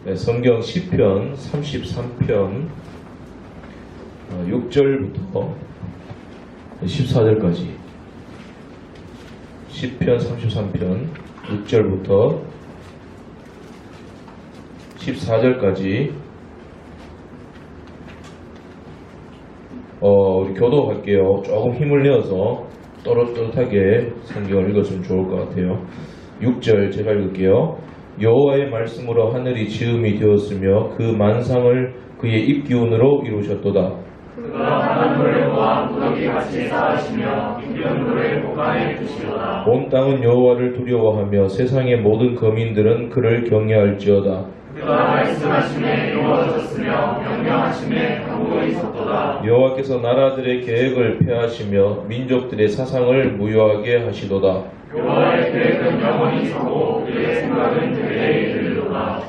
네, 성경 시편 33편 6절부터 14절까지 시편 33편 6절부터 14절까지 우리 교도할게요. 조금 힘을 내어서 또렷또렷하게 성경을 읽었으면 좋을 것 같아요. 6절 제가 읽을게요. 여호와의 말씀으로 하늘이 지음이 되었으며 그 만상을 그의 입기운으로 이루셨도다. 그가 바닷물을 모아 무더기 같이 쌓으시며 깊은 물을 곳간에 두시도다. 온 땅은 여호와를 두려워하며 세상의 모든 거민들은 그를 경외할지어다. 그가 말씀하심에 이루어졌으며 명령하심에 강구히 섰도다. 여호와께서 나라들의 계획을 폐하시며 민족들의 사상을 무효하게 하시도다. 여호와의 계획은 영원히 서고 그의 생각은 대대에 이르리로다.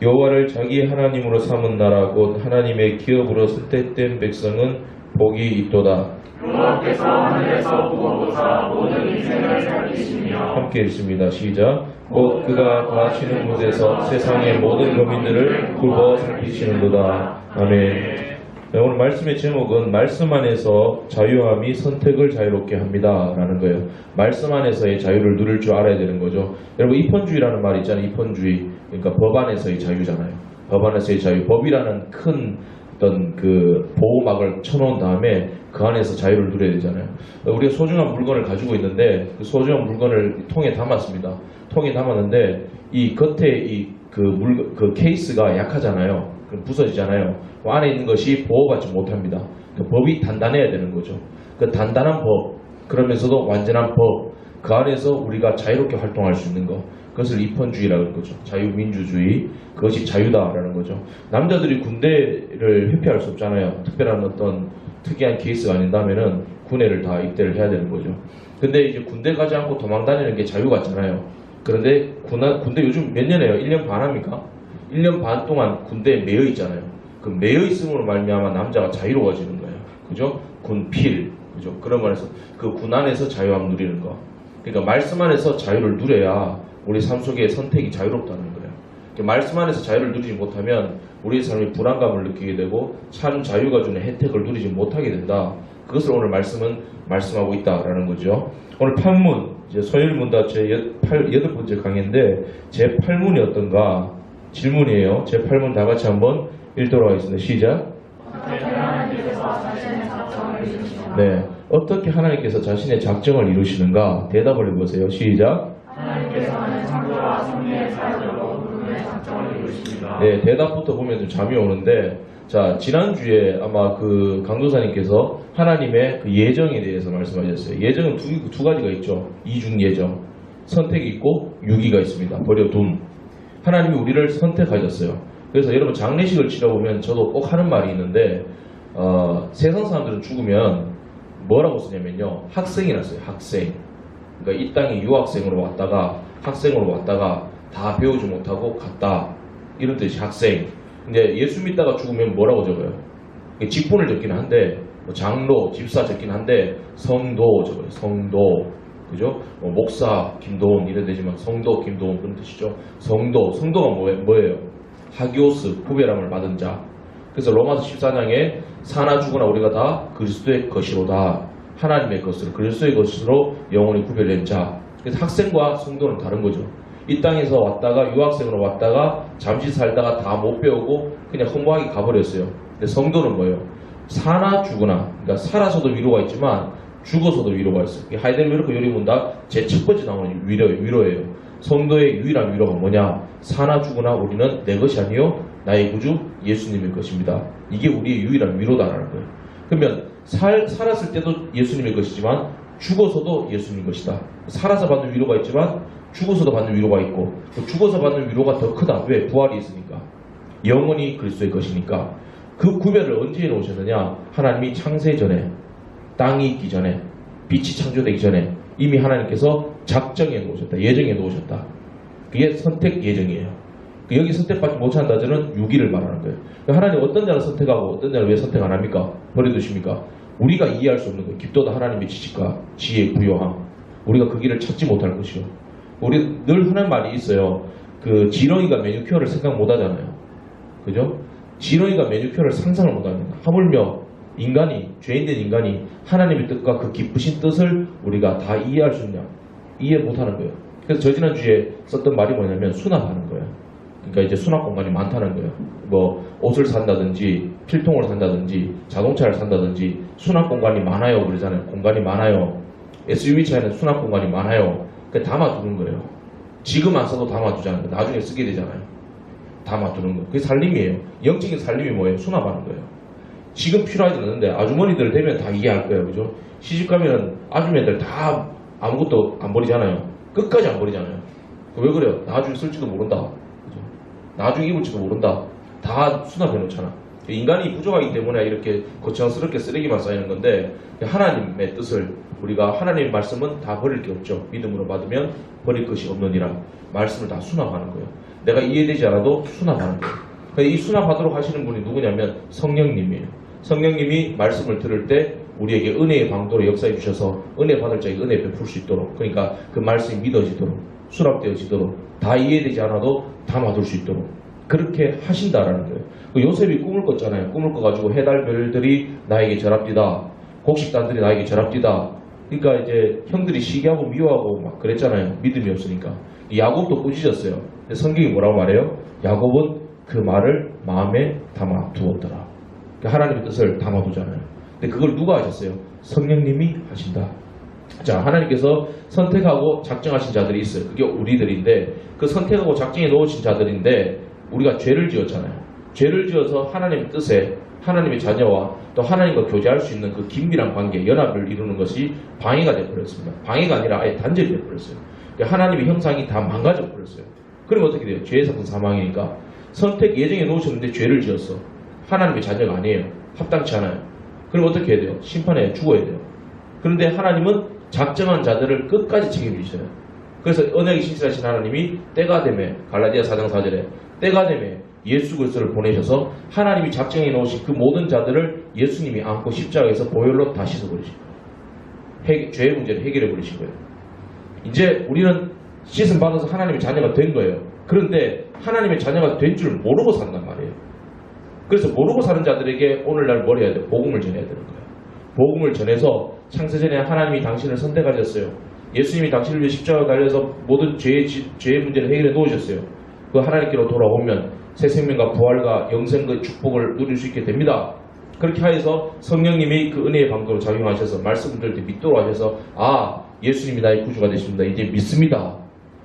여호와를 자기 하나님으로 삼은 나라 곧 하나님의 기업으로 선택된 백성은 복이 있도다. 여호와께서 하늘에서 보고 보사 모든 인생을 살피시며 함께 읽습니다. 시작. 곧 그가 거하시는 곳에서 세상의 모든 거민들을 굽어 살피시는도다. 아멘. 네, 오늘 말씀의 제목은 말씀 안에서 자유함이 선택을 자유롭게 합니다 라는 거예요. 말씀 안에서의 자유를 누릴 줄 알아야 되는 거죠. 여러분, 입헌주의라는 말 있잖아요. 입헌주의. 그러니까 법 안에서의 자유잖아요. 법 안에서의 자유. 법이라는 큰 어떤 그 보호막을 쳐놓은 다음에 그 안에서 자유를 누려야 되잖아요. 우리가 소중한 물건을 가지고 있는데 그 소중한 물건을 통에 담았습니다. 통에 담았는데 이 겉에 그 케이스가 약하잖아요. 그럼 부서지잖아요. 그 안에 있는 것이 보호받지 못합니다. 그 법이 단단해야 되는 거죠. 그 단단한 법, 그러면서도 완전한 법, 그 안에서 우리가 자유롭게 활동할 수 있는 것, 그것을 입헌주의라고 하는 거죠. 자유민주주의, 그것이 자유다라는 거죠. 남자들이 군대를 회피할 수 없잖아요. 특별한 어떤 특이한 케이스가 아닌다면은 군대를 다 입대를 해야 되는 거죠. 근데 이제 군대 가지 않고 도망 다니는 게 자유 같잖아요. 그런데 군대 요즘 몇 년이에요? 1년 반 합니까? 1년 반 동안 군대에 매여 있잖아요. 그 매여 있음으로 말미암아 남자가 자유로워지는 거예요. 그죠? 군필, 그죠? 그런 말에서 그 군 안에서 자유함 누리는 거. 그러니까 말씀 안에서 자유를 누려야 우리 삶 속에 선택이 자유롭다는 거예요. 그러니까 말씀 안에서 자유를 누리지 못하면 우리의 삶이 불안감을 느끼게 되고 참 자유가 주는 혜택을 누리지 못하게 된다. 그것을 오늘 말씀은 말씀하고 있다라는 거죠. 오늘 판문, 이제 서일문답 제 8번째 강의인데 제 8문이 어떤가? 질문이에요. 제 8문 다 같이 한번 읽도록 하겠습니다. 시작. 네, 어떻게 하나님께서 자신의 작정을 이루시는가? 대답을 해보세요. 시작. 하나님께서는 창조와 섭리의 사역으로 그분의 작정을 이루십니다. 네, 대답부터 보면 좀 잠이 오는데, 자, 지난주에 아마 그 강도사님께서 하나님의 그 예정에 대해서 말씀하셨어요. 예정은 두 가지가 있죠. 이중 예정. 선택이 있고 유기가 있습니다. 버려둠. 하나님이 우리를 선택하셨어요. 그래서 여러분 장례식을 치러보면 저도 꼭 하는 말이 있는데 세상 사람들은 죽으면 뭐라고 쓰냐면요. 학생이라 써요. 학생. 그러니까 이 땅에 유학생으로 왔다가 학생으로 왔다가 다 배우지 못하고 갔다. 이런 뜻이 학생. 근데 예수 믿다가 죽으면 뭐라고 적어요? 직분을 적긴 한데 장로, 집사 적긴 한데 성도 적어요. 성도. 그죠? 목사 김도훈 이런 되지만 성도 김도훈 그런 뜻이죠. 성도가 뭐예요? 하기오스 구별함을 받은 자. 그래서 로마서 14장에 사나 죽으나 우리가 다 그리스도의 것이로다. 하나님의 것으로 그리스도의 것으로 영원히 구별된 자. 그래서 학생과 성도는 다른 거죠. 이 땅에서 왔다가 유학생으로 왔다가 잠시 살다가 다 못 배우고 그냥 허무하게 가버렸어요. 근데 성도는 뭐예요? 사나 죽으나, 그러니까 살아서도 위로가 있지만 죽어서도 위로가 있어요. 하이델베르크 요리문답 제 첫 번째 나오는 위로예요. 성도의 유일한 위로가 뭐냐? 사나 죽으나 우리는 내 것이 아니요 나의 구주 예수님의 것입니다. 이게 우리의 유일한 위로다라는 거예요. 그러면 살았을 때도 예수님의 것이지만 죽어서도 예수님의 것이다. 살아서 받는 위로가 있지만 죽어서도 받는 위로가 있고 죽어서 받는 위로가 더 크다. 왜? 부활이 있으니까. 영원히 그리스도의 것이니까. 그 구별을 언제 해놓으셨느냐? 하나님이 창세 전에, 땅이 있기 전에, 빛이 창조되기 전에 이미 하나님께서 작정해 놓으셨다. 예정해 놓으셨다. 그게 선택 예정이에요. 여기 선택받지 못한 자들은 유기를 말하는 거예요. 하나님 어떤 자를 선택하고 어떤 자를 왜 선택 안 합니까? 버려두십니까? 우리가 이해할 수 없는 거예요. 깊도다 하나님의 지식과 지혜의 부요함. 우리가 그 길을 찾지 못할 것이요. 우리 늘 하는 말이 있어요. 그 지렁이가 매니큐어를 생각 못 하잖아요. 그죠? 지렁이가 매니큐어를 상상을 못합니다. 하물며 인간이, 죄인된 인간이 하나님의 뜻과 그 기쁘신 뜻을 우리가 다 이해할 수 있냐? 이해 못하는 거예요. 그래서 저 지난주에 썼던 말이 뭐냐면 수납하는 거예요. 그러니까 이제 수납 공간이 많다는 거예요. 뭐 옷을 산다든지 필통을 산다든지 자동차를 산다든지 수납 공간이 많아요 그러잖아요. 공간이 많아요. SUV 차에는 수납 공간이 많아요. 그 담아두는 거예요. 지금 안 써도 담아두잖아요. 나중에 쓰게 되잖아요. 담아두는 거. 그게 살림이에요. 영적인 살림이 뭐예요? 수납하는 거예요. 지금 필요하지 않는데 아주머니들 되면 다 이해할 거예요. 그죠? 시집가면 아주머니들 다 아무것도 안 버리잖아요. 끝까지 안 버리잖아요. 왜 그래요? 나중에 쓸지도 모른다. 그죠? 나중에 입을지도 모른다. 다 수납해 놓잖아. 인간이 부족하기 때문에 이렇게 거창스럽게 쓰레기만 쌓이는 건데 하나님의 뜻을 우리가 하나님의 말씀은 다 버릴 게 없죠. 믿음으로 받으면 버릴 것이 없느니라. 말씀을 다 수납하는 거예요. 내가 이해되지 않아도 수납하는 거예요. 이 수납하도록 하시는 분이 누구냐면 성령님이에요. 성령님이 말씀을 들을 때 우리에게 은혜의 방도로 역사해 주셔서 은혜 받을 자에게 은혜 베풀 수 있도록, 그러니까 그 말씀이 믿어지도록 수납되어지도록 다 이해되지 않아도 담아둘 수 있도록 그렇게 하신다라는 거예요. 요셉이 꿈을 꿨잖아요. 꿈을 꿔가지고 해달별들이 나에게 절합디다. 곡식단들이 나에게 절합디다. 그러니까 이제 형들이 시기하고 미워하고 막 그랬잖아요. 믿음이 없으니까. 야곱도 꾸짖었어요. 근데 성경이 뭐라고 말해요? 야곱은 그 말을 마음에 담아 두었더라. 그러니까 하나님의 뜻을 담아두잖아요. 근데 그걸 누가 하셨어요? 성령님이 하신다. 자, 하나님께서 선택하고 작정하신 자들이 있어요. 그게 우리들인데 그 선택하고 작정해 놓으신 자들인데 우리가 죄를 지었잖아요. 죄를 지어서 하나님의 뜻에 하나님의 자녀와 또 하나님과 교제할 수 있는 그 긴밀한 관계, 연합을 이루는 것이 방해가 되어버렸습니다. 방해가 아니라 아예 단절이 되어버렸어요. 하나님의 형상이 다 망가져버렸어요. 그럼 어떻게 돼요? 죄의 사건 사망이니까 선택 예정해 놓으셨는데 죄를 지었어. 하나님의 자녀가 아니에요. 합당치 않아요. 그럼 어떻게 해야 돼요? 심판에 죽어야 돼요. 그런데 하나님은 작정한 자들을 끝까지 책임지셔요. 그래서 언약이 신실하신 하나님이 때가 되매 갈라디아 4장 4절에 때가 되매 예수 그리스도를 보내셔서 하나님이 작정해 놓으신 그 모든 자들을 예수님이 안고 십자가에서 보혈로 다 씻어버리신 거예요. 죄의 문제를 해결해 버리신 거예요. 이제 우리는 씻음 받아서 하나님의 자녀가 된 거예요. 그런데 하나님의 자녀가 된 줄 모르고 산단 말이에요. 그래서 모르고 사는 자들에게 오늘날 뭘 해야 돼요? 복음을 전해야 되는 거예요. 복음을 전해서 창세전에 하나님이 당신을 선택하셨어요. 예수님이 당신을 위해 십자가에 달려서 모든 죄의 문제를 해결해 놓으셨어요. 그 하나님께로 돌아오면 새 생명과 부활과 영생의 축복을 누릴 수 있게 됩니다. 그렇게 하여서 성령님이 그 은혜의 방도로 작용하셔서 말씀을 들을 때 믿도록 하셔서 아, 예수님이 나의 구주가 되십니다. 이제 믿습니다.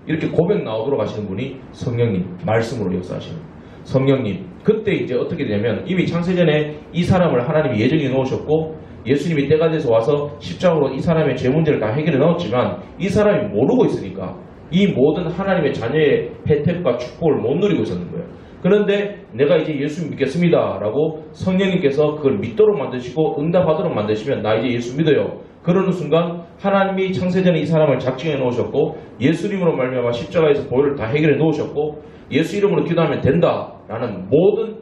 이렇게 고백 나오도록 하시는 분이 성령님, 말씀으로 역사하시는 성령님. 그때 이제 어떻게 되냐면 이미 창세전에 이 사람을 하나님이 예정해 놓으셨고 예수님이 때가 돼서 와서 십자가로 이 사람의 죄 문제를 다 해결해 넣었지만 이 사람이 모르고 있으니까 이 모든 하나님의 자녀의 혜택과 축복을 못 누리고 있었는 거예요. 그런데 내가 이제 예수 믿겠습니다 라고 성령님께서 그걸 믿도록 만드시고 응답하도록 만드시면 나 이제 예수 믿어요. 그러는 순간 하나님이 창세전에 이 사람을 작정해 놓으셨고 예수님으로 말미암아 십자가에서 보혈을 다 해결해 놓으셨고 예수 이름으로 기도하면 된다라는 모든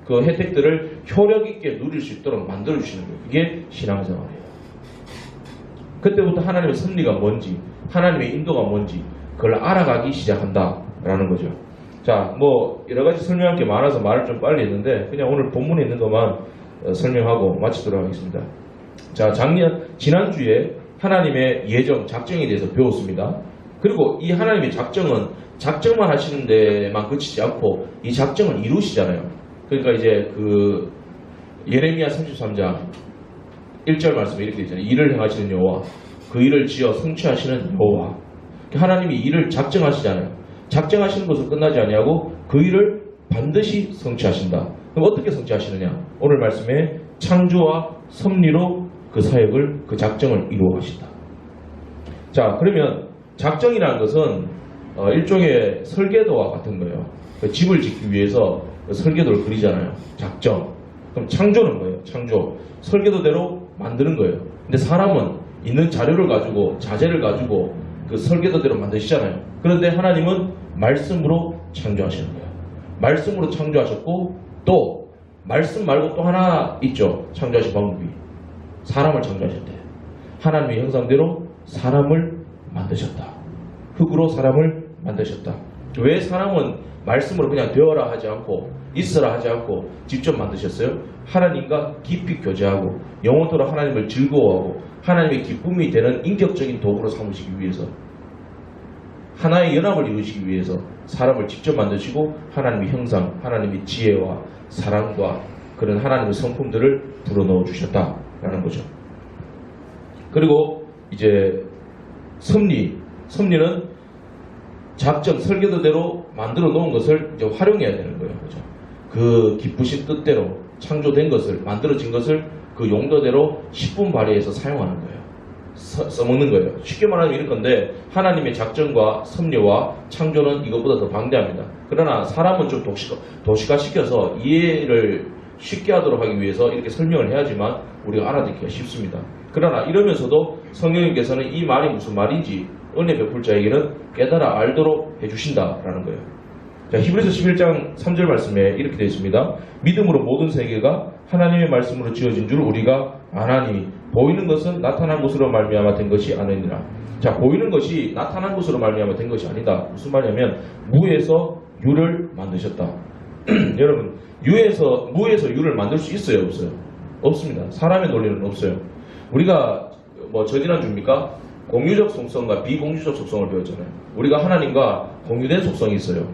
그 혜택들을 효력 있게 누릴 수 있도록 만들어 주시는 거예요. 그게 신앙생활이에요. 그때부터 하나님의 섭리가 뭔지 하나님의 인도가 뭔지 그걸 알아가기 시작한다라는 거죠. 자, 뭐 여러 가지 설명할 게 많아서 말을 좀 빨리 했는데 그냥 오늘 본문에 있는 것만 설명하고 마치도록 하겠습니다. 자, 지난주에 하나님의 예정, 작정에 대해서 배웠습니다. 그리고 이 하나님의 작정은 작정만 하시는 데만 그치지 않고 이 작정을 이루시잖아요. 그러니까 이제 그 예레미야 33장 1절 말씀에 이렇게 있잖아요. 일을 행하시는 여호와, 그 일을 지어 성취하시는 여호와. 하나님이 일을 작정하시잖아요. 작정하시는 것으로 끝나지 아니하고 그 일을 반드시 성취하신다. 그럼 어떻게 성취하시느냐? 오늘 말씀에 창조와 섭리로 그 사역을, 그 작정을 이루어 가신다. 자, 그러면 작정이라는 것은 일종의 설계도와 같은 거예요. 집을 짓기 위해서 설계도를 그리잖아요. 작정. 그럼 창조는 뭐예요? 창조. 설계도대로 만드는 거예요. 근데 사람은 있는 자료를 가지고, 자재를 가지고 그 설계도대로 만드시잖아요. 그런데 하나님은 말씀으로 창조하시는 거예요. 말씀으로 창조하셨고 또 말씀 말고 또 하나 있죠. 창조하신 방법이. 사람을 창조하셨대요. 하나님의 형상대로 사람을 만드셨다. 흙으로 사람을 만드셨다. 왜 사람은 말씀으로 그냥 되어라 하지 않고 있어라 하지 않고 직접 만드셨어요. 하나님과 깊이 교제하고 영원토록 하나님을 즐거워하고 하나님의 기쁨이 되는 인격적인 도구로 삼으시기 위해서, 하나의 연합을 이루시기 위해서 사람을 직접 만드시고 하나님의 형상, 하나님의 지혜와 사랑과 그런 하나님의 성품들을 불어넣어 주셨다라는 거죠. 그리고 이제 섭리는 작정, 설계도대로 만들어 놓은 것을 이제 활용해야 되는 거예요. 그죠? 그 기쁘신 뜻대로 창조된 것을, 만들어진 것을 그 용도대로 10분 발휘해서 사용하는 거예요. 써먹는 거예요. 쉽게 말하면 이런 건데, 하나님의 작정과 섭리와 창조는 이것보다 더 방대합니다. 그러나 사람은 좀 도시화시켜서 이해를 쉽게 하도록 하기 위해서 이렇게 설명을 해야지만 우리가 알아듣기가 쉽습니다. 그러나 이러면서도 성령님께서는 이 말이 무슨 말인지 은혜 베풀 자에게는 깨달아 알도록 해주신다라는 거예요. 자, 히브리서 11장 3절 말씀에 이렇게 되어 있습니다. 믿음으로 모든 세계가 하나님의 말씀으로 지어진 줄 우리가 아나니 보이는 것은 나타난 것으로 말미암아 된 것이 아니니라. 자, 보이는 것이 나타난 것으로 말미암아 된 것이 아니다. 무슨 말이냐면 무에서 유를 만드셨다. 여러분, 무에서 유를 만들 수 있어요, 없어요? 없습니다. 사람의 논리는 없어요. 우리가 뭐 저지난주입니까? 공유적 속성과 비공유적 속성을 배웠잖아요. 우리가 하나님과 공유된 속성이 있어요.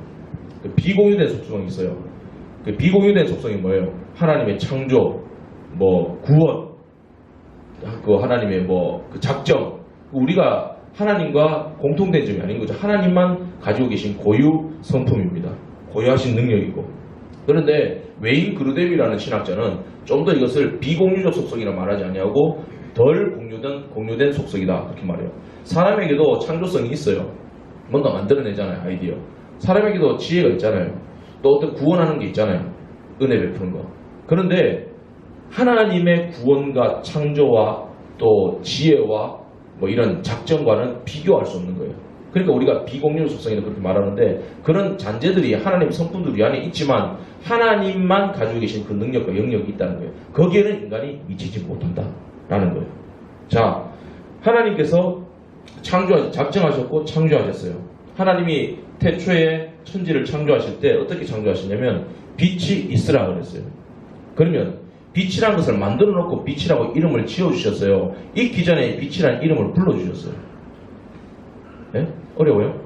비공유된 속성이 있어요. 그 비공유된 속성이 뭐예요? 하나님의 창조, 뭐 구원, 그 하나님의 뭐 그 작정. 우리가 하나님과 공통된 점이 아닌 거죠. 하나님만 가지고 계신 고유 성품입니다. 고유하신 능력이고. 그런데 웨인 그루뎀이라는 신학자는 좀 더 이것을 비공유적 속성이라 말하지 아니하고 덜 공유된 속성이다 그렇게 말해요. 사람에게도 창조성이 있어요. 뭔가 만들어내잖아요. 아이디어. 사람에게도 지혜가 있잖아요. 또 어떤 구원하는 게 있잖아요. 은혜 베푸는 거. 그런데 하나님의 구원과 창조와 또 지혜와 뭐 이런 작정과는 비교할 수 없는 거예요. 그러니까 우리가 비공유적 속성이다 그렇게 말하는데, 그런 잔재들이 하나님의 성품들이 안에 있지만 하나님만 가지고 계신 그 능력과 영역이 있다는 거예요. 거기에는 인간이 미치지 못한다라는 거예요. 자, 하나님께서 작정하셨고 창조하셨어요. 하나님이 태초에 천지를 창조하실 때 어떻게 창조하셨냐면 빛이 있으라 그랬어요. 그러면 빛이라는 것을 만들어 놓고 빛이라고 이름을 지어주셨어요. 있기 전에 빛이라는 이름을 불러주셨어요. 네? 어려워요?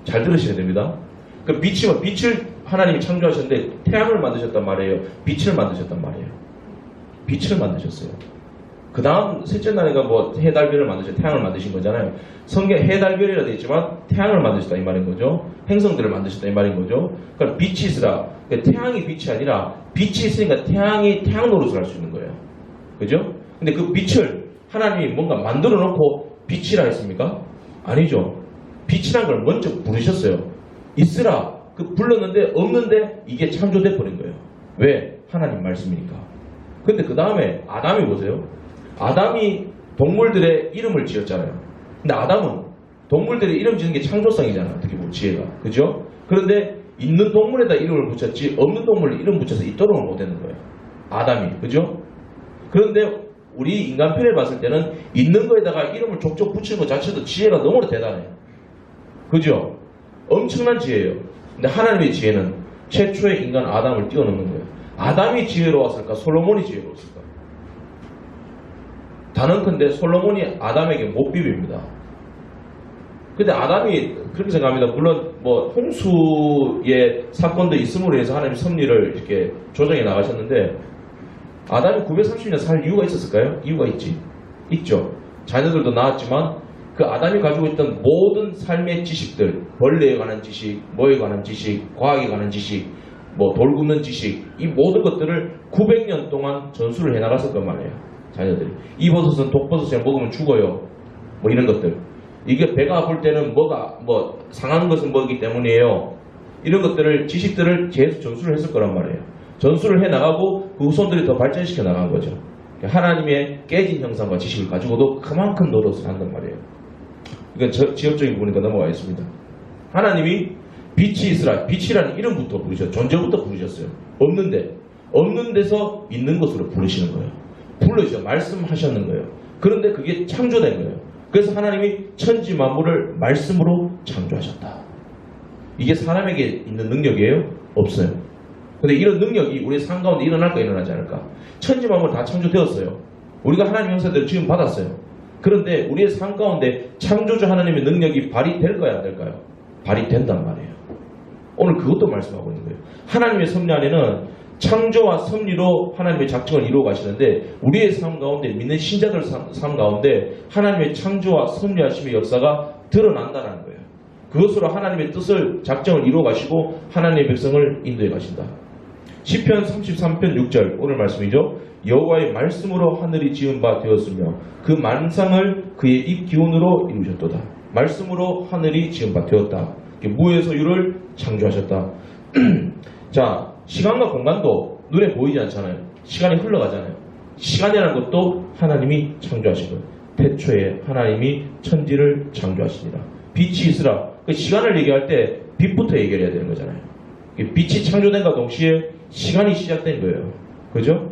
잘 들으셔야 됩니다. 그 빛을 하나님이 창조하셨는데 태양을 만드셨단 말이에요. 빛을 만드셨단 말이에요. 빛을 만드셨어요. 그 다음 셋째 날에가 뭐 해, 달, 별을 만드셔 태양을 만드신 거잖아요. 성경 해, 달, 별이라 되어 있지만 태양을 만드셨다 이 말인 거죠. 행성들을 만드셨다 이 말인 거죠. 그러니까 빛이 있으라. 그러니까 태양이 빛이 아니라 빛이 있으니까 태양이 태양 노릇을 할 수 있는 거예요. 그죠? 근데 그 빛을 하나님이 뭔가 만들어 놓고 빛이라 했습니까? 아니죠. 빛이란 걸 먼저 부르셨어요. 있으라. 그 불렀는데 없는데 이게 창조돼 버린 거예요. 왜? 하나님 말씀이니까. 근데 그 다음에 아담이 보세요. 아담이 동물들의 이름을 지었잖아요. 근데 아담은 동물들의 이름 지는 게 창조성이잖아요. 어떻게 보면 지혜가. 그죠? 그런데 있는 동물에다 이름을 붙였지 없는 동물에 이름 붙여서 있도록은 못했는 거예요. 아담이. 그죠? 그런데 우리 인간편에 봤을 때는 있는 거에다가 이름을 족족 붙이는 것 자체도 지혜가 너무나 대단해요. 그죠? 엄청난 지혜예요. 근데 하나님의 지혜는 최초의 인간 아담을 뛰어넘는 거예요. 아담이 지혜로웠을까? 솔로몬이 지혜로웠을까? 단언컨대 솔로몬이 아담에게 못 비빕니다. 근데 아담이 그렇게 생각합니다. 물론 뭐 홍수의 사건도 있음으로 해서 하나님이 섭리를 이렇게 조정해 나가셨는데, 아담이 930년 살 이유가 있었을까요? 이유가 있죠. 자녀들도 낳았지만 그 아담이 가지고 있던 모든 삶의 지식들, 벌레에 관한 지식, 뭐에 관한 지식, 과학에 관한 지식, 뭐 돌 굽는 지식, 이 모든 것들을 900년 동안 전수를 해나갔을 것 말이에요. 자녀들이. 이 버섯은 독버섯에 먹으면 죽어요. 뭐 이런 것들. 이게 배가 아플 때는 뭐 상한 것은 뭐이기 때문이에요. 이런 것들을, 지식들을 계속 전수를 했을 거란 말이에요. 전수를 해나가고 그 후손들이 더 발전시켜 나간 거죠. 하나님의 깨진 형상과 지식을 가지고도 그만큼 노릇을 한단 말이에요. 이건 지역적인 부분이니까 넘어가겠습니다. 하나님이 빛이 있으라. 빛이라는 이름부터 부르셨어요. 존재부터 부르셨어요. 없는 데서 있는 것으로 부르시는 거예요. 불러주셔. 말씀하셨는 거예요. 그런데 그게 창조된 거예요. 그래서 하나님이 천지 만물을 말씀으로 창조하셨다. 이게 사람에게 있는 능력이에요? 없어요. 근데 이런 능력이 우리의 삶 가운데 일어날까 일어나지 않을까? 천지만물 다 창조되었어요. 우리가 하나님의 형상대로 지금 받았어요. 그런데 우리의 삶 가운데 창조주 하나님의 능력이 발휘될까요? 안 될까요? 발휘된단 말이에요. 오늘 그것도 말씀하고 있는 거예요. 하나님의 섭리 안에는 창조와 섭리로 하나님의 작정을 이루어 가시는데 우리의 삶 가운데 믿는 신자들 삶 가운데 하나님의 창조와 섭리하심의 역사가 드러난다는 거예요. 그것으로 하나님의 뜻을 작정을 이루어 가시고 하나님의 백성을 인도해 가신다. 시편 33편 6절 오늘 말씀이죠. 여호와의 말씀으로 하늘이 지은 바 되었으며 그 만상을 그의 입 기운으로 이루셨도다. 말씀으로 하늘이 지은 바 되었다. 무에서 유를 창조하셨다. 자, 시간과 공간도 눈에 보이지 않잖아요. 시간이 흘러가잖아요. 시간이라는 것도 하나님이 창조하신 거예요. 태초에 하나님이 천지를 창조하시니라. 빛이 있으라. 그 시간을 얘기할 때 빛부터 얘기해야 되는 거잖아요. 빛이 창조된과 동시에 시간이 시작된 거예요. 그죠?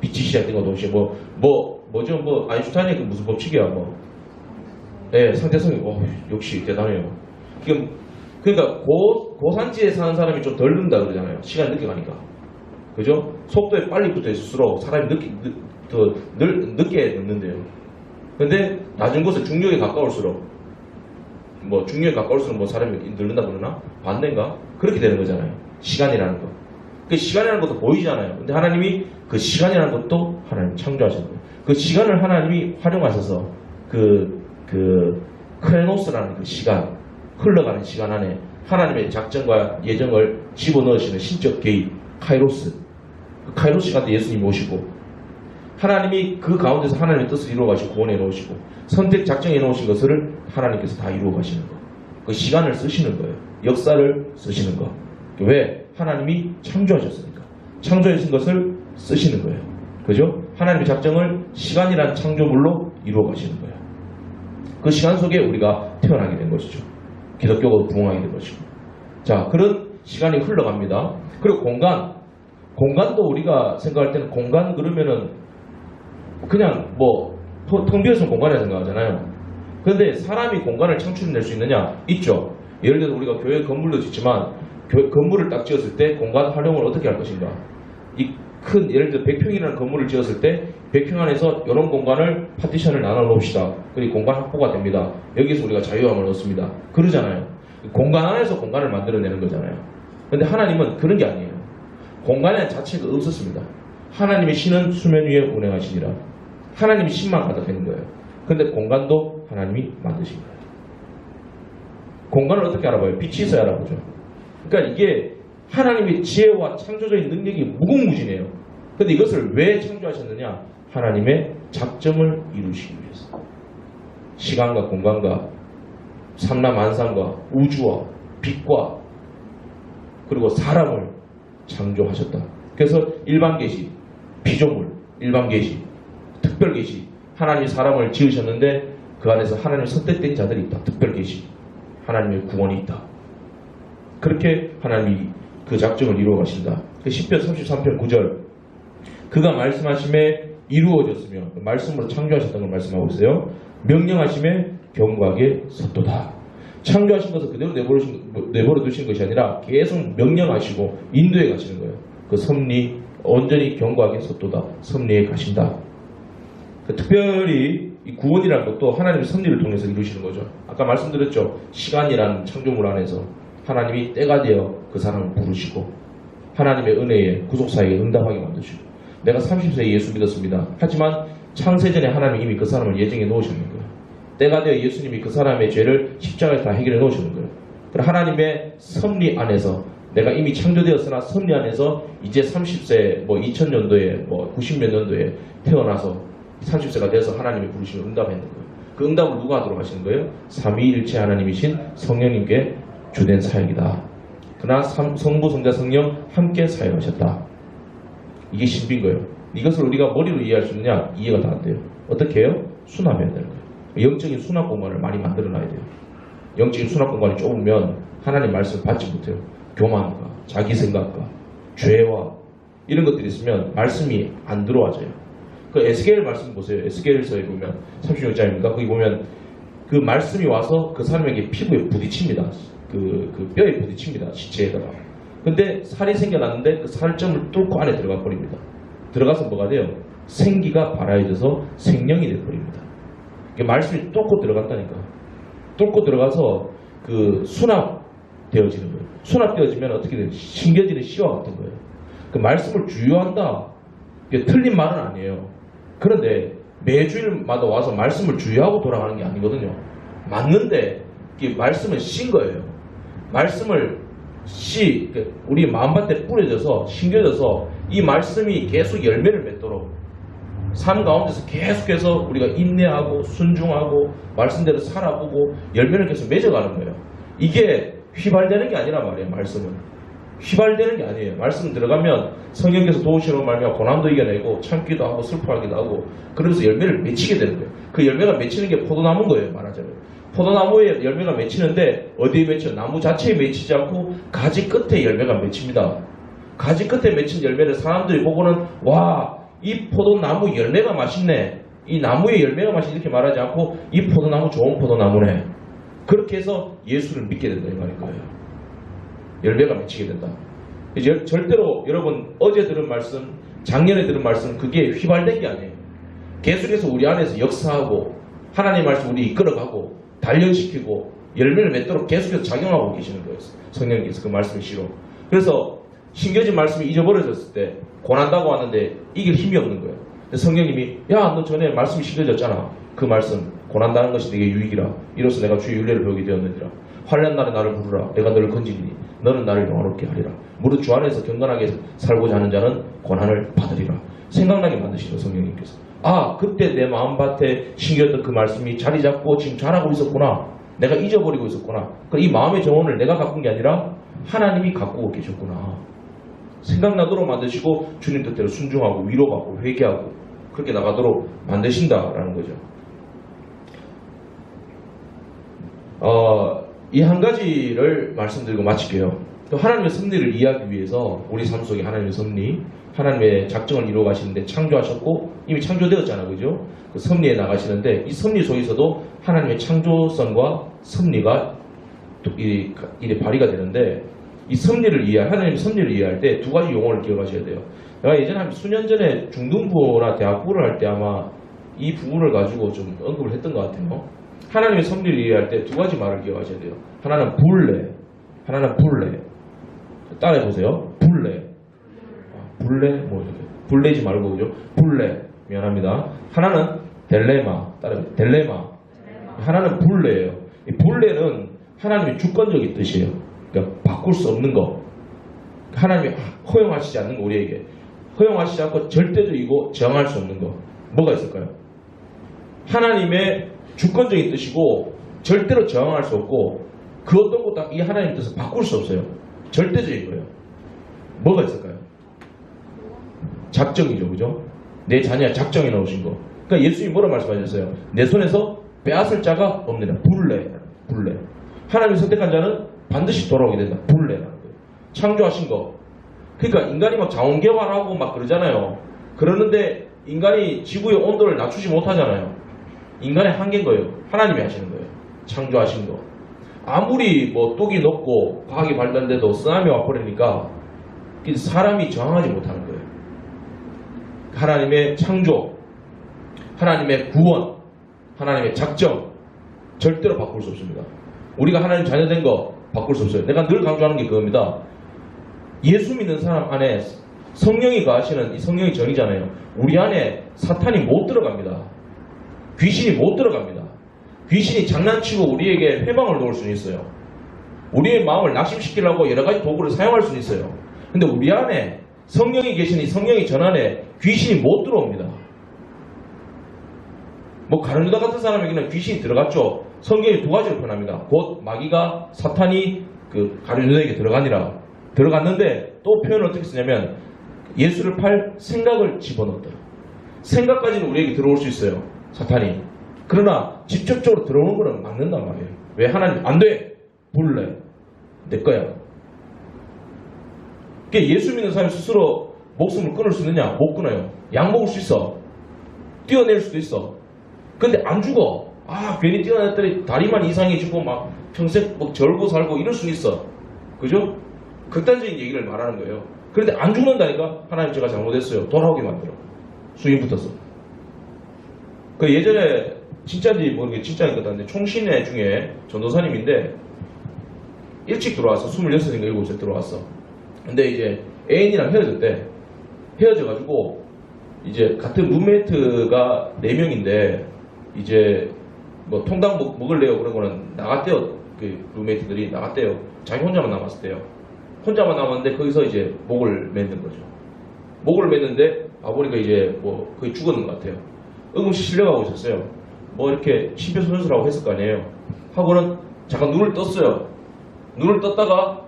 빛이 시작된과 동시에 뭐죠? 아인슈타인의 그 무슨 법칙이야 예, 상대성이 역시 대단해요. 그러니까 고산지에 사는 사람이 좀 덜 는다 그러잖아요. 시간이 늦게 가니까. 그죠? 속도에 빨리 붙어 있을수록 사람이 더 늦게 늦는데요. 근데 낮은 곳에 중력에 가까울수록 사람이 늦는다 그러나? 반대인가? 그렇게 되는 거잖아요. 시간이라는 거. 그 시간이라는 것도 보이잖아요. 근데 하나님이 그 시간이라는 것도 하나님 창조하신 거예요. 그 시간을 하나님이 활용하셔서 크레노스라는 그 시간, 흘러가는 시간 안에 하나님의 작정과 예정을 집어넣으시는 신적 개입, 카이로스. 그 카이로스 시간대 예수님이 오시고 하나님이 그 가운데서 하나님의 뜻을 이루어 가시고 구원해 놓으시고 선택 작정해 놓으신 것을 하나님께서 다 이루어 가시는 거. 그 시간을 쓰시는 거예요. 역사를 쓰시는 거. 왜? 하나님이 창조하셨으니까. 창조하신 것을 쓰시는 거예요. 그죠? 하나님의 작정을 시간이란 창조물로 이루어 가시는 거예요. 그 시간 속에 우리가 태어나게 된 것이죠. 기독교가 부흥하게 된 것이고. 자, 그런 시간이 흘러갑니다. 그리고 공간도 우리가 생각할 때는 공간 그러면은 그냥 텅 비어있는 공간이라 생각하잖아요. 그런데 사람이 공간을 창출해낼 수 있느냐? 있죠. 예를 들어서 우리가 교회 건물도 짓지만 건물을 딱 지었을 때 공간 활용을 어떻게 할 것인가? 예를 들어 100평이라는 건물을 지었을 때 100평 안에서 이런 공간을 파티션을 나눠 놓읍시다. 그리고 공간 확보가 됩니다. 여기서 우리가 자유함을 얻습니다. 그러잖아요. 공간 안에서 공간을 만들어내는 거잖아요. 그런데 하나님은 그런 게 아니에요. 공간의 자체가 없었습니다. 하나님의 신은 수면 위에 운행하시니라. 하나님이 신만 가득하는 거예요. 그런데 공간도 하나님이 만드신 거예요. 공간을 어떻게 알아봐요? 빛이 있어야 알아보죠. 그러니까 이게 하나님의 지혜와 창조적인 능력이 무궁무진해요. 그런데 이것을 왜 창조하셨느냐? 하나님의 작정을 이루시기 위해서. 시간과 공간과 삼라만상과 우주와 빛과 그리고 사람을 창조하셨다. 그래서 일반 계시, 피조물, 일반 계시, 특별 계시. 하나님이 사람을 지으셨는데 그 안에서 하나님 선택된 자들이 있다. 특별 계시. 하나님의 구원이 있다. 그렇게 하나님이 그 작정을 이루어 가신다. 시편 33편 9절. 그가 말씀하심에 이루어졌으며 말씀으로 창조하셨던 걸 말씀하고 있어요. 명령하심에 경고하게 섰도다. 창조하신 것을 그대로 내버려 두신 것이 아니라 계속 명령하시고 인도해 가시는 거예요. 그 섭리 온전히 경고하게 섰도다. 섭리에 가신다. 특별히 이 구원이라는 것도 하나님의 섭리를 통해서 이루시는 거죠. 아까 말씀드렸죠. 시간이라는 창조물 안에서 하나님이 때가 되어 그 사람을 부르시고 하나님의 은혜에 구속사에게 응답하게 만드시고 내가 30세에 예수 믿었습니다. 하지만 창세전에 하나님이 이미 그 사람을 예정해 놓으셨는 거예요. 때가 되어 예수님이 그 사람의 죄를 십자가에서 다 해결해 놓으시는 거예요. 그럼 하나님의 섭리 안에서 내가 이미 창조되었으나 섭리 안에서 이제 30세 2000년도에 90몇 년도에 태어나서 30세가 돼서 하나님이 부르시면 응답했는 거예요. 그 응답을 누가 하도록 하시는 거예요? 삼위일체 하나님이신 성령님께 주된 사역이다. 그러나 성부, 성자, 성령 함께 사역하셨다. 이게 신비인 거예요. 이것을 우리가 머리로 이해할 수 있느냐? 이해가 다 안 돼요. 어떻게 해요? 수납해야 되는 거예요. 영적인 수납 공간을 많이 만들어 놔야 돼요. 영적인 수납 공간이 좁으면 하나님 말씀을 받지 못해요. 교만과 자기 생각과 죄와 이런 것들이 있으면 말씀이 안 들어와져요. 그 에스겔 말씀 보세요. 에스겔서에 보면 36장입니까? 거기 보면 그 말씀이 와서 그 사람에게 피부에 부딪힙니다. 그 뼈에 부딪힙니다. 시체에다가. 근데 살이 생겨났는데 그 살점을 뚫고 안에 들어가 버립니다. 들어가서 뭐가 돼요? 생기가 발화해져서 생명이 돼버립니다. 말씀이 뚫고 들어갔다니까. 뚫고 들어가서 그 수납되어지는 거예요. 수납되어지면 어떻게 돼요? 심겨지는 씨와 같은 거예요. 그 말씀을 주유한다. 이게 틀린 말은 아니에요. 그런데 매주일마다 와서 말씀을 주유하고 돌아가는 게 아니거든요. 맞는데 이 말씀을 신 거예요. 말씀을 우리 마음밭에 뿌려져서 심겨져서 이 말씀이 계속 열매를 맺도록 삶 가운데서 계속해서 우리가 인내하고 순종하고 말씀대로 살아보고 열매를 계속 맺어가는 거예요. 이게 휘발되는 게 아니란 말이에요. 말씀은 휘발되는 게 아니에요. 말씀 들어가면 성령께서 도우시는 말면 고난도 이겨내고 참기도 하고 슬퍼하기도 하고 그러면서 열매를 맺히게 되는 거예요. 그 열매가 맺히는 게 포도나무인 거예요. 말하자면 포도나무에 열매가 맺히는데 어디에 맺혀? 나무 자체에 맺히지 않고 가지 끝에 열매가 맺힙니다. 가지 끝에 맺힌 열매를 사람들이 보고는 와, 이 포도나무 열매가 맛있네. 이 나무의 열매가 맛있네. 이렇게 말하지 않고 이 포도나무 좋은 포도나무네. 그렇게 해서 예수를 믿게 된다 이 말인 거예요. 열매가 맺히게 된다. 절대로 여러분 어제 들은 말씀, 작년에 들은 말씀 그게 휘발된 게 아니에요. 계속해서 우리 안에서 역사하고 하나님의 말씀 우리 이끌어가고 단련시키고 열매를 맺도록 계속해서 작용하고 계시는 거예요. 성령께서 그 말씀이 싫어. 그래서 심겨진 말씀이 잊어버려졌을 때 고난다고 하는데 이길 힘이 없는 거예요. 성령님이 야, 너 전에 말씀이 심겨졌잖아. 그 말씀 고난다는 것이 내게 유익이라. 이로써 내가 주의 윤례를 배우게 되었느니라. 환난 날에 나를 부르라. 내가 너를 건지리니 너는 나를 영화롭게 하리라. 무릇 주 안에서 경건하게 살고자 하는 자는 고난을 받으리라. 생각나게 만드시죠 성령님께서. 아, 그때 내 마음밭에 심겨졌던 그 말씀이 자리 잡고 지금 자라고 있었구나. 내가 잊어버리고 있었구나. 이 마음의 정원을 내가 가꾼 게 아니라 하나님이 가꾸고 계셨구나. 생각나도록 만드시고 주님 뜻대로 순종하고 위로받고 회개하고 그렇게 나가도록 만드신다라는 거죠. 이 한 가지를 말씀드리고 마칠게요. 또 하나님의 섭리를 이해하기 위해서 우리 삶 속에 하나님의 섭리, 하나님의 작정을 이루어 가시는데 창조하셨고 이미 창조되었잖아요. 그죠? 그 섭리에 나가시는데 이 섭리 속에서도 하나님의 창조성과 섭리가 이래 발휘가 되는데 이 섭리를 하나님의 섭리를 이해할 때 두 가지 용어를 기억하셔야 돼요. 내가 예전에 한 수년 전에 중등부나 대학부를 할 때 아마 이 부분을 가지고 좀 언급을 했던 것 같아요. 하나님의 섭리를 이해할 때 두 가지 말을 기억하셔야 돼요. 하나는 불례, 하나는 불례. 따라해보세요. 불례. 불례, 뭐 이렇게. 불례지 말고, 그죠? 불례. 미안합니다. 하나는 델레마. 따라해보세요. 델레마. 하나는 불례예요. 이 불례는 하나님의 주권적인 뜻이에요. 그러니까 바꿀 수 없는 거. 하나님이 허용하시지 않는 거, 우리에게. 허용하시지 않고 절대적이고 정할 수 없는 거. 뭐가 있을까요? 하나님의 주권적인 뜻이고 절대로 저항할 수 없고 그 어떤 것도 이 하나님의 뜻을 바꿀 수 없어요. 절대적인 거예요. 뭐가 있을까요? 작정이죠. 그죠? 내 자녀의 작정에 넣으신 거. 그러니까 예수님이 뭐라 말씀하셨어요? 내 손에서 빼앗을 자가 없느냐. 불례. 하나님이 선택한 자는 반드시 돌아오게 된다. 불례라는 거예요. 창조하신 거. 그러니까 인간이 막 자원개발하고 막 그러잖아요. 그러는데 인간이 지구의 온도를 낮추지 못하잖아요. 인간의 한계인 거예요. 하나님이 하시는 거예요. 창조하신 거. 아무리 뭐 뚝이 높고 과학이 발달돼도 쓰나미 와버리니까 사람이 저항하지 못하는 거예요. 하나님의 창조, 하나님의 구원, 하나님의 작정 절대로 바꿀 수 없습니다. 우리가 하나님 자녀된 거 바꿀 수 없어요. 내가 늘 강조하는 게 그겁니다. 예수 믿는 사람 안에 성령이 거하시는 이 성령의 정이잖아요. 우리 안에 사탄이 못 들어갑니다. 귀신이 못 들어갑니다. 귀신이 장난치고 우리에게 회방을 놓을 수는 있어요. 우리의 마음을 낙심시키려고 여러 가지 도구를 사용할 수는 있어요. 근데 우리 안에 성령이 계시니 성령의 전안에 귀신이 못 들어옵니다. 뭐 가룟유다 같은 사람에게는 귀신이 들어갔죠. 성경이 두 가지로 표현합니다. 곧 마귀가 사탄이 그 가룟유다에게 들어갔는데 또 표현을 어떻게 쓰냐면 예수를 팔 생각을 집어넣었다. 생각까지는 우리에게 들어올 수 있어요. 사탄이. 그러나 직접적으로 들어오는 거는 막는단 말이에요. 왜? 하나님 안 돼. 불래. 내 거야. 그러니까 예수 믿는 사람이 스스로 목숨을 끊을 수 있느냐? 못 끊어요. 약 먹을 수 있어. 뛰어낼 수도 있어. 근데 안 죽어. 아, 괜히 뛰어냈더니 다리만 이상해지고 막 평생 뭐 절고 살고 이럴 수 있어. 그죠? 극단적인 얘기를 말하는 거예요. 그런데 안 죽는다니까? 하나님 제가 잘못했어요. 돌아오게 만들어. 수임 붙었어. 그 예전에 진짜인지 모르겠 진짜인 것 같은데 총신회 중에 전도사님인데 일찍 들어왔어. 26인가 7살 들어왔어. 근데 이제 애인이랑 헤어졌대. 헤어져가지고 이제 같은 룸메이트가 4명인데 이제 뭐 통닭 먹을래요? 그런 거는 나갔대요. 그 룸메이트들이 나갔대요. 자기 혼자만 남았대요. 혼자만 남았는데 거기서 이제 목을 맺는 거죠. 목을 맺는데 아버니까 이제 뭐 거의 죽었는 것 같아요. 응급실 실려가고 있었어요. 뭐 이렇게 심폐소생술하고 했을 거 아니에요. 하고는 잠깐 눈을 떴어요. 눈을 떴다가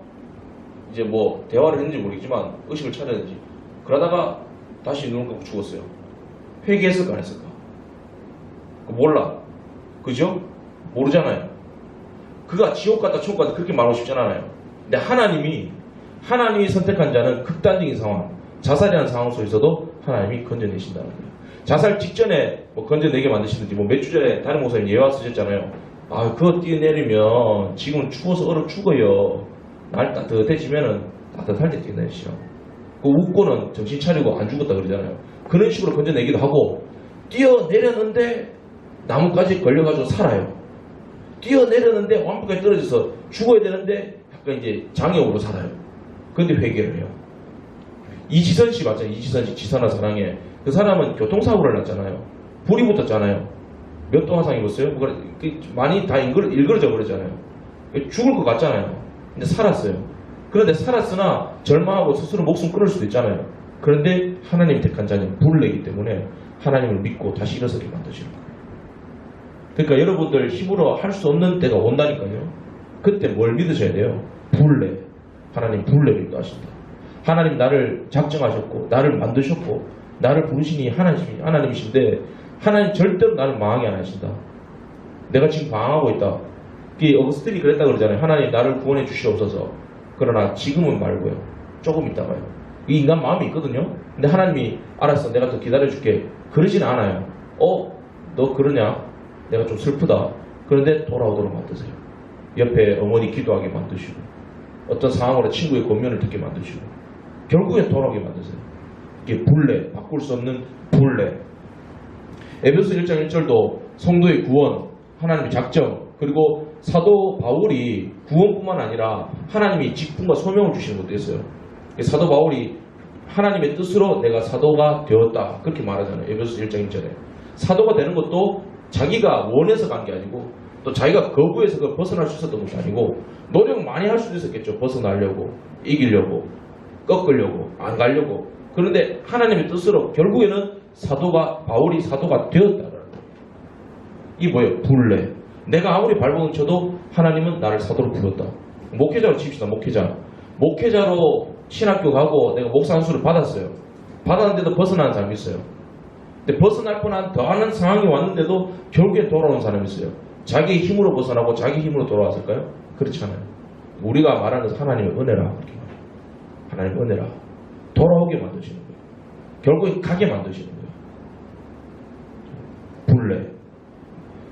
이제 뭐 대화를 했는지 모르겠지만 의식을 차렸는지 그러다가 다시 눈을 감고 죽었어요. 회개했을까 안 했을까? 몰라. 그죠? 모르잖아요. 그가 지옥 갔다 천국 갔다 그렇게 말하고 싶지 않아요. 근데 하나님이 선택한 자는 극단적인 상황, 자살이라는 상황 속에서도 하나님이 건져내신다는 거예요. 자살 직전에 뭐 건져내게 만드시는지 뭐 몇 주 전에 다른 목사님 예화 쓰셨잖아요. 아, 그거 뛰어내리면 지금 추워서 얼어 죽어요. 날 따뜻해지면은 따뜻할 때 뛰어내리시라고. 그 웃고는 정신 차리고 안 죽었다 그러잖아요. 그런 식으로 건져내기도 하고 뛰어내렸는데 나뭇가지에 걸려가지고 살아요. 뛰어내렸는데 완벽하게 떨어져서 죽어야 되는데 약간 이제 장애우로 살아요. 근데 회개를 해요. 이지선 씨 맞잖아요. 이지선 씨 지선아 사랑해. 그 사람은 교통사고를 났잖아요. 불이 붙었잖아요. 몇 도 화상 입었어요? 많이 다 일그러져 버렸잖아요. 죽을 것 같잖아요. 근데 살았어요. 그런데 살았으나 절망하고 스스로 목숨 끊을 수도 있잖아요. 그런데 하나님이 택한 자는 불을 내기 때문에 하나님을 믿고 다시 일어서게 만드시는 거예요. 그러니까 여러분들 힘으로 할 수 없는 때가 온다니까요. 그때 뭘 믿으셔야 돼요? 불내. 하나님 불내를 인도하신다. 하나님 나를 작정하셨고 나를 만드셨고 나를 부르시니 하나님이신데 하나님 절대로 나를 망하게 안 하신다. 내가 지금 방황하고 있다. 어거스틴이 그랬다 그러잖아요. 하나님 나를 구원해 주시옵소서. 그러나 지금은 말고요. 조금 있다가요. 이 인간 마음이 있거든요. 근데 하나님이 알았어. 내가 더 기다려줄게. 그러진 않아요. 너 그러냐? 내가 좀 슬프다. 그런데 돌아오도록 만드세요. 옆에 어머니 기도하게 만드시고 어떤 상황으로 친구의 권면을 듣게 만드시고 결국엔 돌아오게 만드세요. 이게 불내, 바꿀 수 없는 불내. 에베소 1장 1절도 성도의 구원, 하나님의 작정, 그리고 사도 바울이 구원뿐만 아니라 하나님이 직분과 소명을 주시는 것도 있어요. 사도 바울이 하나님의 뜻으로 내가 사도가 되었다. 그렇게 말하잖아요. 에베소 1장 1절에. 사도가 되는 것도 자기가 원해서 간 게 아니고 또 자기가 거부해서 그 벗어날 수 있었던 것이 아니고 노력 많이 할 수도 있었겠죠. 벗어나려고, 이기려고, 꺾으려고, 안 가려고. 그런데 하나님의 뜻으로 결국에는 바울이 사도가 되었다는 거예요. 이게 뭐예요? 불내. 내가 아무리 발버둥 쳐도 하나님은 나를 사도로 부렀다. 목회자로 칩시다. 목회자로 신학교 가고 내가 목사 안수를 받았어요. 받았는데도 벗어나는 사람이 있어요. 근데 벗어날 뻔한 더하는 상황이 왔는데도 결국에 돌아오는 사람이 있어요. 자기의 힘으로 벗어나고 자기 힘으로 돌아왔을까요? 그렇지 않아요. 우리가 말하는 것은 하나님의 은혜라. 하나님의 은혜라. 돌아오게 만드시는 거예요. 결국에 가게 만드시는 거예요. 불내.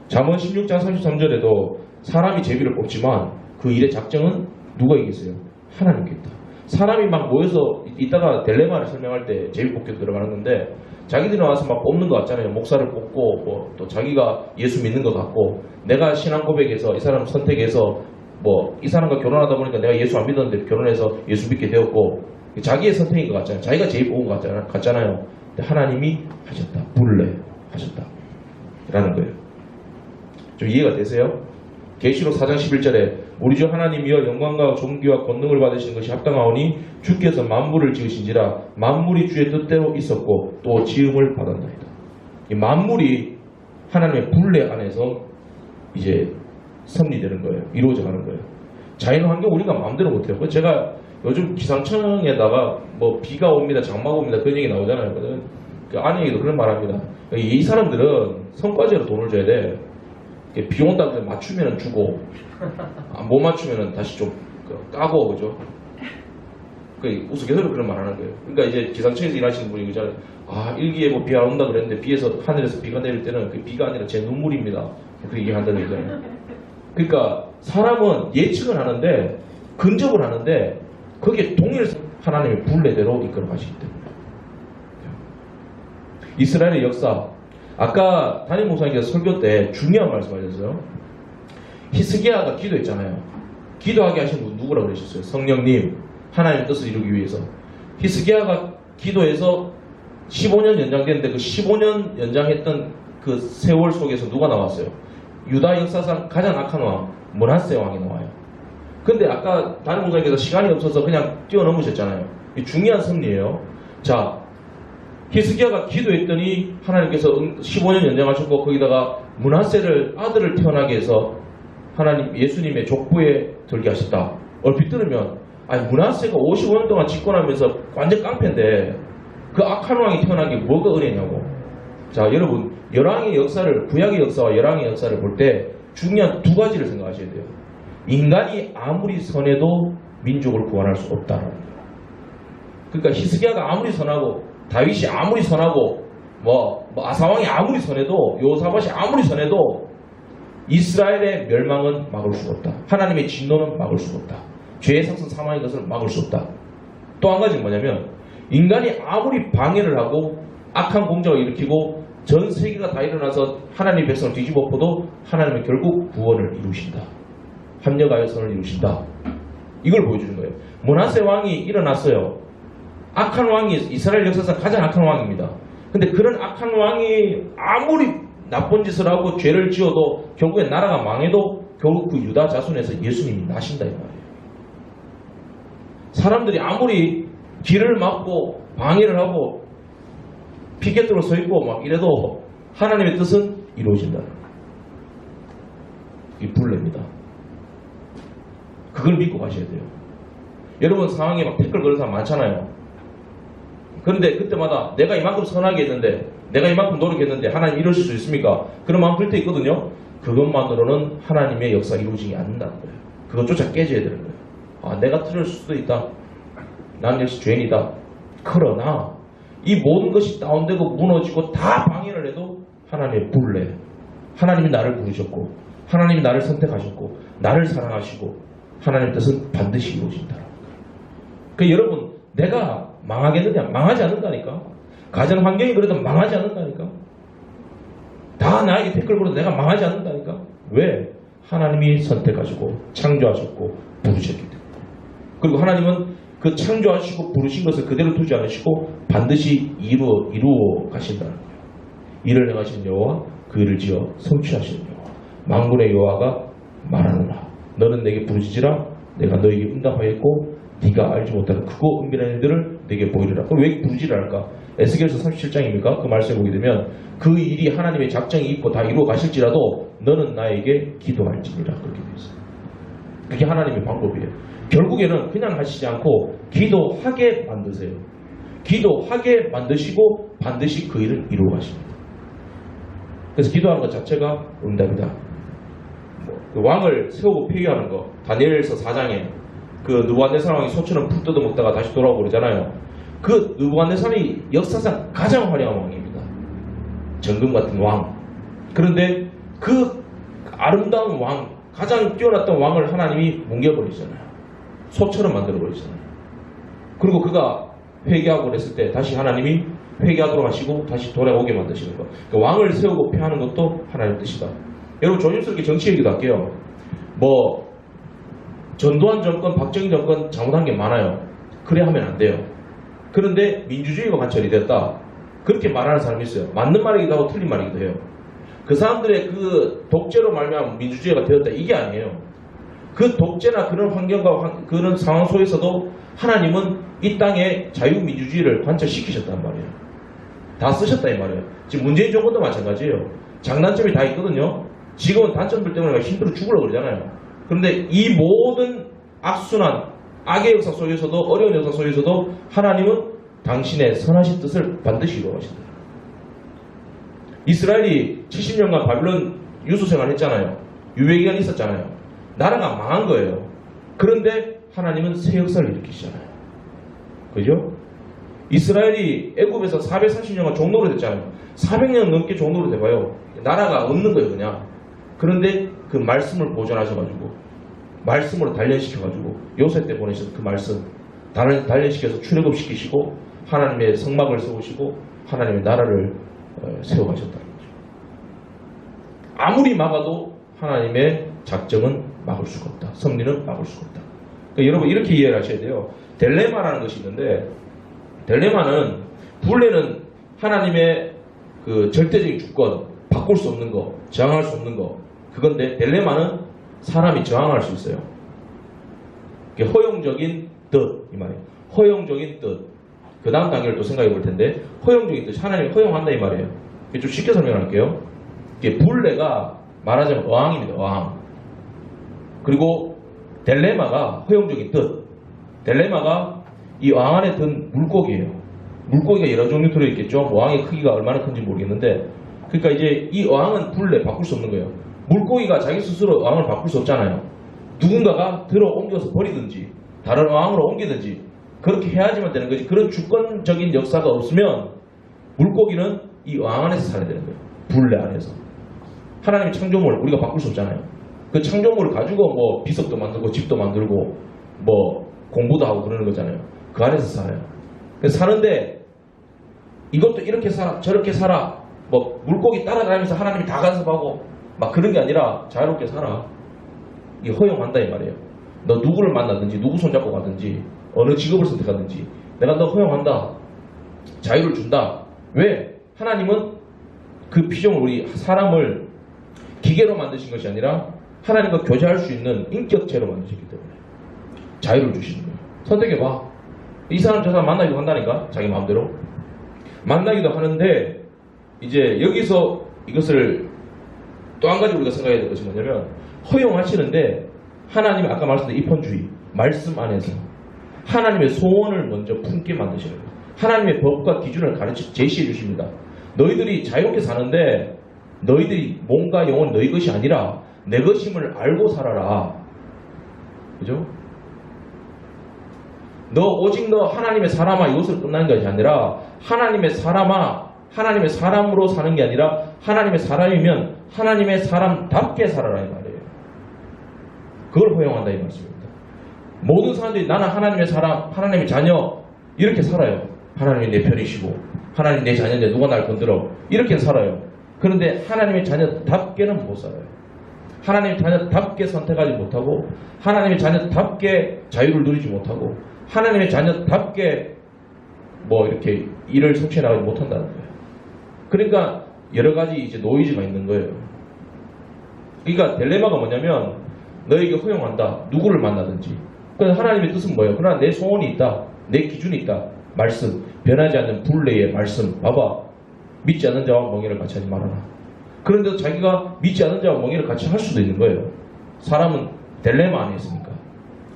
잠언 16장 33절에도 사람이 제비를 뽑지만 그 일의 작정은 누가 이겠어요? 하나님께 있다. 사람이 막 모여서 이따가 딜레마를 설명할 때 제비 뽑기도 들어가는 건데 자기들이 나와서 막 뽑는 것 같잖아요. 목사를 뽑고 뭐 또 자기가 예수 믿는 것 같고 내가 신앙 고백해서 이 사람 선택해서 뭐 이 사람과 결혼하다 보니까 내가 예수 안 믿었는데 결혼해서 예수 믿게 되었고 자기의 선택인 것 같잖아요. 자기가 제일 뽑은 것 같잖아요. 근데 하나님이 하셨다. 불내 하셨다. 라는 거예요. 좀 이해가 되세요? 계시록 4장 11절에 우리 주 하나님이여 영광과 존귀와 권능을 받으시는 것이 합당하오니 주께서 만물을 지으신지라 만물이 주의 뜻대로 있었고 또 지음을 받았나이다. 이 만물이 하나님의 불내 안에서 이제 섭리되는 거예요. 이루어져 가는 거예요. 자연 환경 우리가 마음대로 못해요. 제가 요즘 기상청에다가 뭐 비가 옵니다, 장마가 옵니다 그런 얘기 나오잖아요. 그 아내에게도 그런 말 합니다. 이 사람들은 성과제로 돈을 줘야 돼. 비 온다고 맞추면 주고 못 맞추면 다시 좀 까고 그죠? 그 우스갯소리로 그런 말 하는 거예요. 그러니까 이제 기상청에서 일하시는 분이 그잖아요. 일기예보 비 안 온다 그랬는데 하늘에서 비가 내릴 때는 그 비가 아니라 제 눈물입니다. 그렇게 얘기한다는 얘기잖아요. 그러니까 사람은 예측을 하는데 근접을 하는데 거기에 동일 하나님의 분례대로 이끌어 가시기 때문에. 이스라엘의 역사, 아까 담임 목사님께서 설교 때 중요한 말씀하셨어요. 히스기야가 기도했잖아요. 기도하게 하신 분 누구라고 그러셨어요? 성령님, 하나님의 뜻을 이루기 위해서. 히스기야가 기도해서 15년 연장됐는데 그 15년 연장했던 그 세월 속에서 누가 나왔어요? 유다 역사상 가장 악한 왕 므낫세 왕이 나와요. 근데 아까 담임 목사님께서 시간이 없어서 그냥 뛰어넘으셨잖아요. 이 중요한 섭리예요. 자, 히스기야가 기도했더니 하나님께서 15년 연장하셨고 거기다가 므낫세를 아들을 태어나게 해서 하나님 예수님의 족보에 들게 하셨다. 얼핏 들으면 아니 므낫세가 55년 동안 집권하면서 완전 깡패인데 그 악한 왕이 태어난 게 뭐가 은혜냐고. 자, 여러분 열왕의 역사를, 구약의 역사와 열왕의 역사를 볼 때 중요한 두 가지를 생각하셔야 돼요. 인간이 아무리 선해도 민족을 구원할 수 없다는 거예요. 그러니까 히스기야가 아무리 선하고 다윗이 아무리 선하고 뭐 아사왕이 아무리 선해도 요사밧이 아무리 선해도 이스라엘의 멸망은 막을 수 없다. 하나님의 진노는 막을 수 없다. 죄의 상승 사망의 것을 막을 수 없다. 또 한 가지는 뭐냐면 인간이 아무리 방해를 하고 악한 공작을 일으키고 전 세계가 다 일어나서 하나님의 백성을 뒤집어 엎어도 하나님은 결국 구원을 이루신다. 합력하여 선을 이루신다. 이걸 보여주는 거예요. 므낫세 왕이 일어났어요. 악한 왕이 이스라엘 역사상 가장 악한 왕입니다. 근데 그런 악한 왕이 아무리 나쁜 짓을 하고 죄를 지어도 결국에 나라가 망해도 결국 그 유다 자손에서 예수님이 나신다 이 말이에요. 사람들이 아무리 길을 막고 방해를 하고 피켓으로 서 있고 막 이래도 하나님의 뜻은 이루어진다. 이게 불례입니다. 그걸 믿고 가셔야 돼요. 여러분 상황에 막 댓글 거는 사람 많잖아요. 그런데 그때마다 내가 이만큼 선하게 했는데 내가 이만큼 노력했는데 하나님 이루실 수 있습니까? 그런 마음 들 때 있거든요. 그것만으로는 하나님의 역사가 이루어지지 않는다는 거예요. 그것조차 깨져야 되는 거예요. 아, 내가 틀릴 수도 있다. 나는 역시 죄인이다. 그러나 이 모든 것이 다운되고 무너지고 다 방해를 해도 하나님의 불례, 하나님이 나를 부르셨고 하나님이 나를 선택하셨고 나를 사랑하시고 하나님의 뜻은 반드시 이루어진다. 그러니까 여러분 내가 망하겠느냐? 망하지 않는다니까. 가정 환경이 그래도 망하지 않는다니까. 다 나에게 댓글 걸어도 내가 망하지 않는다니까. 왜? 하나님이 선택하시고 창조하셨고 부르셨기 때문에. 그리고 하나님은 그 창조하시고 부르신 것을 그대로 두지 않으시고 반드시 이루어 가신다는 거예요. 이를 행하신 여호와 그 일을 지어 성취하시는 여호와 만군의 여호와가 말하노라. 너는 내게 부르짖으라. 내가 너에게 응답하였고 네가 알지 못하는 크고 은밀한 일들을 내게 보이리라. 그럼 왜 부르짖으라 할까? 에스겔서 37장입니까? 그 말씀에 보게 되면 그 일이 하나님의 작정이 있고 다 이루어 가실지라도 너는 나에게 기도할지니라. 그렇게 되어 있어요. 그게 하나님의 방법이에요. 결국에는 그냥 하시지 않고 기도하게 만드세요. 기도하게 만드시고 반드시 그 일을 이루어 가십니다. 그래서 기도하는 것 자체가 응답이다. 그 왕을 세우고 폐위하는 거, 다니엘서 4장에 그 느부갓네살 왕이 소처럼 풀 뜯어먹다가 다시 돌아오고 그러잖아요. 그 느부갓네살이 역사상 가장 화려한 왕입니다. 정금 같은 왕. 그런데 그 아름다운 왕, 가장 뛰어났던 왕을 하나님이 뭉개버리잖아요. 소처럼 만들어버리잖아요. 그리고 그가 회개하고 그랬을 때 다시 하나님이 회개하도록 하시고 다시 돌아오게 만드시는 것. 그러니까 왕을 세우고 폐하는 것도 하나님의 뜻이다. 여러분 조심스럽게 정치 얘기도 할게요. 뭐 전두환 정권, 박정희 정권 잘못한 게 많아요. 그래 하면 안 돼요. 그런데 민주주의가 관철이 됐다. 그렇게 말하는 사람이 있어요. 맞는 말이기도 하고 틀린 말이기도 해요. 그 사람들의 그 독재로 말미암아 민주주의가 되었다. 이게 아니에요. 그 독재나 그런 환경과 그런 상황 속에서도 하나님은 이 땅에 자유민주주의를 관철시키셨단 말이에요. 다 쓰셨다 이 말이에요. 지금 문재인 정권도 마찬가지예요. 장단점이 다 있거든요. 지금은 단점들 때문에 힘들어 죽으려고 그러잖아요. 그런데 이 모든 악순환, 악의 역사 속에서도 어려운 역사 속에서도 하나님은 당신의 선하신 뜻을 반드시 이루어가신다. 이스라엘이 70년간 바빌론 유수생활 했잖아요. 유배기간이 있었잖아요. 나라가 망한 거예요. 그런데 하나님은 새 역사를 일으키시잖아요. 그죠? 이스라엘이 애굽에서 430년간 종노릇 했잖아요. 400년 넘게 종노릇 해봐요. 나라가 없는 거예요 그냥. 그런데 그 말씀을 보존하셔가지고 말씀으로 단련시켜가지고 요새 때 보내신 그 말씀 단련시켜서 출애굽시키시고 하나님의 성막을 세우시고 하나님의 나라를 세워가셨다는 거죠. 아무리 막아도 하나님의 작정은 막을 수가 없다. 섭리는 막을 수가 없다. 그러니까 여러분 이렇게 이해를 하셔야 돼요. 딜레마라는 것이 있는데 딜레마는 본래는 하나님의 그 절대적인 주권, 바꿀 수 없는 거, 저항할 수 없는 거 그건데 딜레마는 사람이 저항할 수 있어요. 허용적인 뜻 이 말이에요. 허용적인 뜻. 그 다음 단계를 또 생각해 볼 텐데 허용적인 뜻 하나님이 허용한다 이 말이에요. 좀 쉽게 설명할게요. 이게 본래가 말하자면 어항입니다. 어항. 그리고 딜레마가 허용적인 뜻. 딜레마가 이 어항 안에 든 물고기예요. 물고기가 여러 종류 들어있겠죠. 어항의 크기가 얼마나 큰지 모르겠는데 그러니까 이제 이 어항은 본래 바꿀 수 없는 거예요. 물고기가 자기 스스로 어항을 바꿀 수 없잖아요. 누군가가 들어 옮겨서 버리든지 다른 어항으로 옮기든지 그렇게 해야지만 되는 거지. 그런 주권적인 역사가 없으면 물고기는 이 어항 안에서 살아야 되는 거예요. 본래 안에서. 하나님의 창조물 우리가 바꿀 수 없잖아요. 그 창조물을 가지고 뭐 비석도 만들고 집도 만들고 뭐 공부도 하고 그러는 거잖아요. 그 안에서 살아요. 그래서 사는데 이것도 이렇게 살아 저렇게 살아 뭐 물고기 따라다니면서 하나님이 다 간섭하고 막 그런 게 아니라 자유롭게 살아. 이게 허용한다 이 말이에요. 너 누구를 만나든지 누구 손잡고 가든지 어느 직업을 선택하든지 내가 너 허용한다. 자유를 준다. 왜? 하나님은 그 피조물 우리 사람을 기계로 만드신 것이 아니라 하나님과 교제할 수 있는 인격체로 만드셨기 때문에 자유를 주시는 거예요. 선택해봐. 이 사람 저 사람 만나기도 한다니까 자기 마음대로 만나기도 하는데 이제 여기서 이것을 또 한 가지 우리가 생각해야 될 것이 뭐냐면 허용하시는데 하나님이 아까 말씀드린 입헌주의 말씀 안에서 하나님의 소원을 먼저 품게 만드시는 거예요. 하나님의 법과 기준을 제시해 주십니다. 너희들이 자유롭게 사는데 너희들이 몸과 영혼 너희 것이 아니라 내 것임을 알고 살아라. 그죠? 너 오직 너 하나님의 사람아 이것으로 끝나는 것이 아니라 하나님의 사람아 하나님의 사람으로 사는 게 아니라 하나님의 사람이면 하나님의 사람답게 살아라 이 말이에요. 그걸 허용한다 이 말씀입니다. 모든 사람들이 나는 하나님의 사람 하나님의 자녀 이렇게 살아요. 하나님이 내 편이시고 하나님 내 자녀인데 누가 날 건드려 이렇게 살아요. 그런데 하나님의 자녀답게는 못 살아요. 하나님의 자녀답게 선택하지 못하고 하나님의 자녀답게 자유를 누리지 못하고 하나님의 자녀답게 뭐 이렇게 일을 성취해 나가지 못한다는 거예요. 그러니까 여러 가지 이제 노이즈가 있는 거예요. 그러니까 딜레마가 뭐냐면 너에게 허용한다. 누구를 만나든지. 그래서 하나님의 뜻은 뭐예요? 그러나 내 소원이 있다. 내 기준이 있다. 말씀. 변하지 않는 본래의 말씀. 봐봐. 믿지 않는 자와 멍에를 같이 하지 말아라. 그런데도 자기가 믿지 않는 자와 멍에를 같이 할 수도 있는 거예요. 사람은 딜레마 안에 있으니까.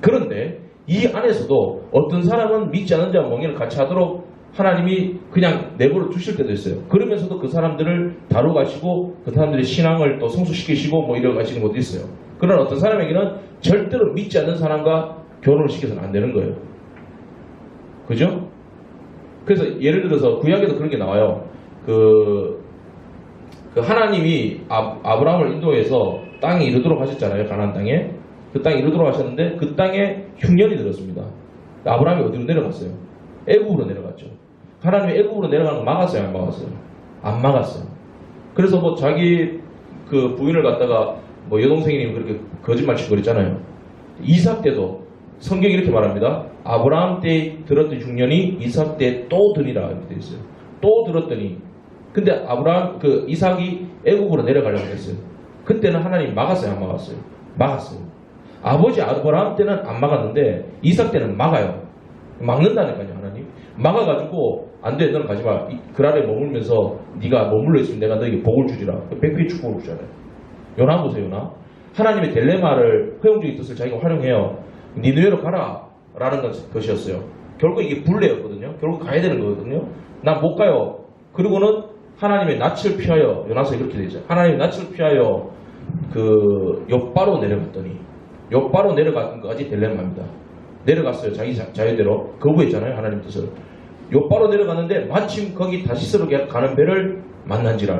그런데 이 안에서도 어떤 사람은 믿지 않는 자와 멍에를 같이 하도록 하나님이 그냥 내버려 두실 때도 있어요. 그러면서도 그 사람들을 다루가시고 그 사람들의 신앙을 또 성숙시키시고 뭐 이러 가시는 것도 있어요. 그러나 어떤 사람에게는 절대로 믿지 않는 사람과 결혼을 시켜서는 안 되는 거예요. 그죠? 그래서 예를 들어서 구약에도 그런 게 나와요. 그 하나님이 아브라함을 인도해서 땅에 이르도록 하셨잖아요. 가나안 땅에. 그 땅에 이르도록 하셨는데 그 땅에 흉년이 들었습니다. 아브라함이 어디로 내려갔어요? 애굽으로 내려갔죠. 하나님이 애굽으로 내려가는 거 막았어요? 안 막았어요? 안 막았어요. 그래서 뭐 자기 그 부인을 갖다가 뭐 여동생이니 그렇게 거짓말 치고 그랬잖아요. 이삭 때도 성경이 이렇게 말합니다. 아브라함 때 들었던 흉년이 이삭 때 또 드니라 이렇게 되어 있어요. 또 들었더니 근데 이삭이 애굽으로 내려가려고 했어요. 그때는 하나님 막았어요? 안 막았어요? 막았어요. 아버지 아브라함 때는 안 막았는데 이삭 때는 막아요. 막는다니까요. 하나님 막아가지고 안 돼 너는 가지마. 그 아래 머물면서 네가 머물러 있으면 내가 너에게 복을 주리라. 백배의 축복을 주잖아요. 요나 보세요. 요나 하나님의 딜레마를 허용적인 뜻을 자기가 활용해요. 니느웨로 가라 라는 것이었어요. 결국 이게 불례였거든요. 결국 가야 되는 거거든요. 난 못 가요. 그리고는 하나님의 낯을 피하여 요나서 이렇게 되죠. 하나님의 낯을 피하여 그 욥바로 내려갔더니 욥바로 내려간 것까지 딜레마입니다. 내려갔어요. 자기 자유대로 거부했잖아요. 하나님 뜻을. 욥바로 내려갔는데 마침 거기 다시스로 가는 배를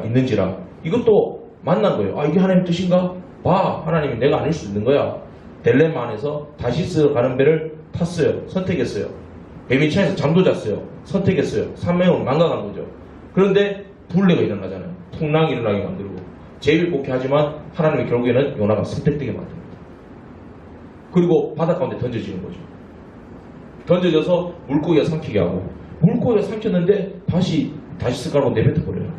있는지라 이것도 만난 거예요. 아 이게 하나님 뜻인가? 봐. 하나님이 내가 아닐 수 있는 거야. 딜레마 안에서 다시스 가는 배를 탔어요. 선택했어요. 뱀이 차에서 잠도 잤어요. 선택했어요. 산매운을 망각한 거죠. 그런데 불례가 일어나잖아요. 풍랑이 일어나게 만들고 제일 복귀하지만 하나님이 결국에는 요나가 선택되게 만듭니다. 그리고 바닷 가운데 던져지는 거죠. 던져져서 물고기가 삼키게 하고 물고기가 삼켰는데 다시 스가로 내뱉어 버려요.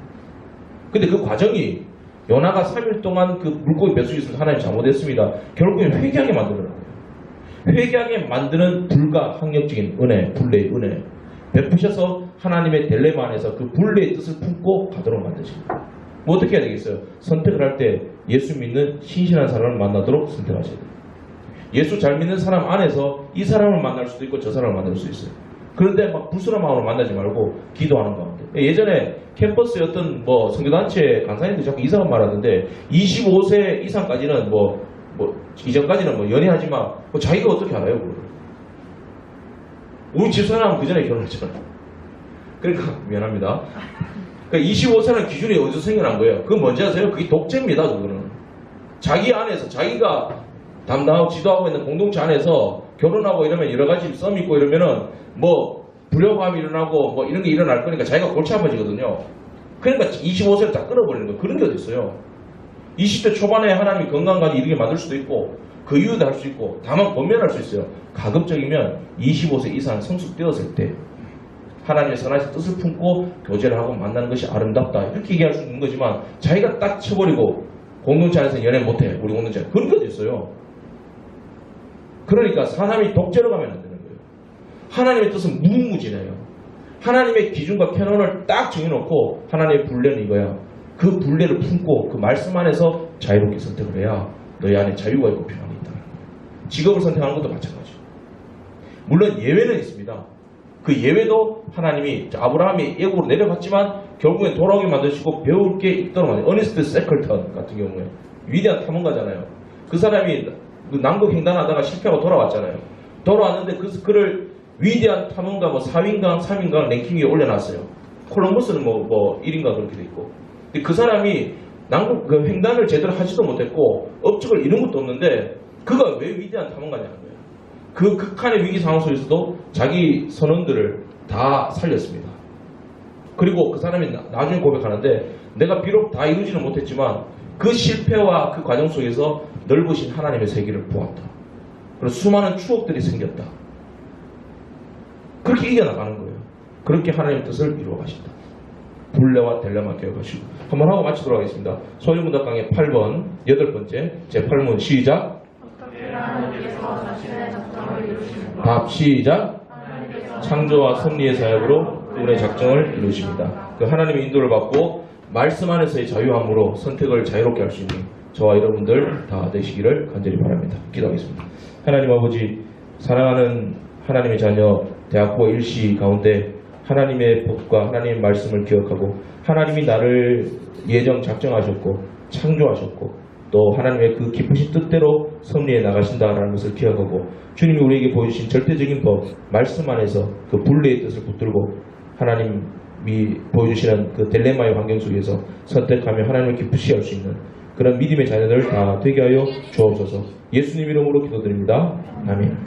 근데 그 과정이 요나가 3일 동안 그 물고기 뱃속에 있어서 하나님 잘못했습니다. 결국엔 회개하게 만들어요. 회개하게 만드는 불가항력적인 은혜, 불례의 은혜 베푸셔서 하나님의 딜레마 안에서 그 불례의 뜻을 품고 가도록 만드십니다. 뭐 어떻게 해야 되겠어요? 선택을 할 때 예수 믿는 신실한 사람을 만나도록 선택하셔야 돼요. 예수 잘 믿는 사람 안에서 이 사람을 만날 수도 있고 저 사람을 만날 수도 있어요. 그런데 막 불순한 마음으로 만나지 말고 기도하는 가운데. 예전에 캠퍼스의 어떤 선교단체 강사님들이 자꾸 이상한 말 하던데 25세 이상까지는 이전까지는 연애하지 마. 자기가 어떻게 알아요, 그걸? 우리 집사람은 그 전에 결혼했잖아요. 그러니까 미안합니다. 그러니까 25세라는 기준이 어디서 생겨난 거예요? 그건 뭔지 아세요? 그게 독재입니다, 그거는. 자기 안에서 자기가 담당하고 지도하고 있는 공동체 안에서 결혼하고 이러면 여러 가지 썸 있고 이러면은 불협화음이 일어나고 이런 게 일어날 거니까 자기가 골치 아파지거든요. 그러니까 25세를 다 끌어버리는 거예요. 그런 게 어디 있어요? 20대 초반에 하나님이 건강까지 이렇게 만들 수도 있고 그 이유도 할 수 있고 다만 권면할 수 있어요. 가급적이면 25세 이상 성숙되었을 때 하나님의 선하신 뜻을 품고 교제를 하고 만나는 것이 아름답다 이렇게 얘기할 수 있는 거지만 자기가 딱 쳐버리고 공동체 안에서 연애 못해 우리 공동체 그런 게 어디 있어요. 그러니까 사람이 독재로 가면 안 되는 거예요. 하나님의 뜻은 무궁무진해요. 하나님의 기준과 캐논을 딱 정해놓고 하나님의 분례는 이거야. 그 분례를 품고 그 말씀 안에서 자유롭게 선택을 해야 너희 안에 자유가 있고 평안이 있다. 직업을 선택하는 것도 마찬가지예요. 물론 예외는 있습니다. 그 예외도 하나님이 아브라함이 애국으로 내려갔지만 결국엔 돌아오게 만드시고 배울 게 있도록 만드세요. 어니스트 세클턴 같은 경우에 위대한 탐험가잖아요. 그 사람이 그 남극 횡단하다가 실패하고 돌아왔잖아요. 돌아왔는데 그를 위대한 탐험가 4위인가 3위인가 랭킹 위에 올려놨어요. 콜럼버스는 1인가 그렇게 돼 있고. 근데 그 사람이 남극 그 횡단을 제대로 하지도 못했고 업적을 이룬 것도 없는데 그가 왜 위대한 탐험가냐는 거예요. 그 극한의 위기 상황 속에서도 자기 선원들을 다 살렸습니다. 그리고 그 사람이 나중에 고백하는데 내가 비록 다 이루지는 못했지만 그 실패와 그 과정 속에서 넓으신 하나님의 세계를 보았다. 그리고 수많은 추억들이 생겼다. 그렇게 이겨나가는 거예요. 그렇게 하나님의 뜻을 이루어 가신다. 불례와 딜레마 기억하시고 한번 하고 마치도록 하겠습니다. 소유문답 강의 8번 8번째 제8문 시작. 답 시작. 창조와 섭리의 사역으로 그분의 작정을 이루십니다. 그 하나님의 인도를 받고 말씀 안에서의 자유함으로 선택을 자유롭게 할 수 있는 저와 여러분들 다 되시기를 간절히 바랍니다. 기도하겠습니다. 하나님 아버지 사랑하는 하나님의 자녀 대학부 일시 가운데 하나님의 법과 하나님의 말씀을 기억하고 하나님이 나를 예정 작정하셨고 창조하셨고 또 하나님의 그 기쁘신 뜻대로 섭리해 나가신다라는 것을 기억하고 주님이 우리에게 보여주신 절대적인 법 말씀 안에서 그 분례의 뜻을 붙들고 하나님이 보여주시는 그 딜레마의 환경 속에서 선택하며 하나님을 기쁘시게 할 수 있는 그런 믿음의 자녀들 다 되게 하여 주옵소서. 예수님 이름으로 기도드립니다. 아멘.